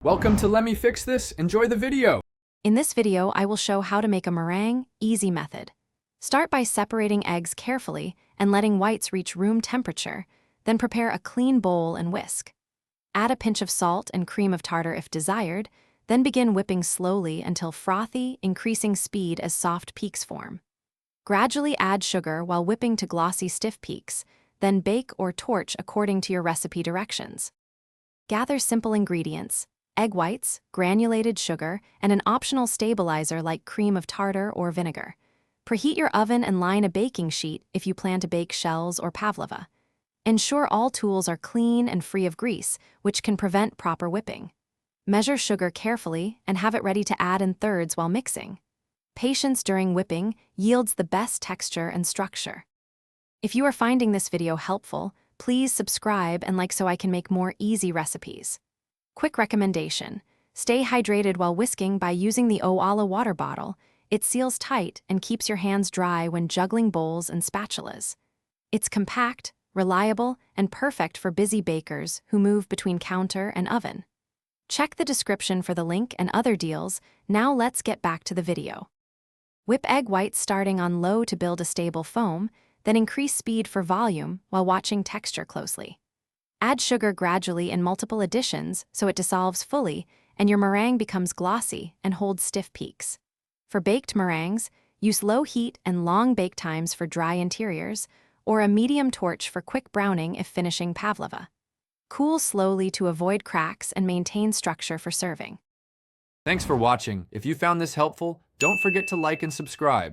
Welcome to Let Me Fix This. Enjoy the video. In this video, I will show how to make a meringue easy method. Start by separating eggs carefully and letting whites reach room temperature, then prepare a clean bowl and whisk. Add a pinch of salt and cream of tartar if desired, then begin whipping slowly until frothy, increasing speed as soft peaks form. Gradually add sugar while whipping to glossy stiff peaks, then bake or torch according to your recipe directions. Gather simple ingredients: egg whites, granulated sugar, and an optional stabilizer like cream of tartar or vinegar. Preheat your oven and line a baking sheet if you plan to bake shells or pavlova. Ensure all tools are clean and free of grease, which can prevent proper whipping. Measure sugar carefully and have it ready to add in thirds while mixing. Patience during whipping yields the best texture and structure. If you are finding this video helpful, please subscribe and like so I can make more easy recipes. Quick recommendation: stay hydrated while whisking by using the Owala water bottle. It seals tight and keeps your hands dry when juggling bowls and spatulas. It's compact, reliable, and perfect for busy bakers who move between counter and oven. Check the description for the link and other deals. Now let's get back to the video. Whip egg whites starting on low to build a stable foam, then increase speed for volume while watching texture closely. Add sugar gradually in multiple additions so it dissolves fully and your meringue becomes glossy and holds stiff peaks. For baked meringues, use low heat and long bake times for dry interiors, or a medium torch for quick browning if finishing pavlova. Cool slowly to avoid cracks and maintain structure for serving. Thanks for watching. If you found this helpful, don't forget to like and subscribe.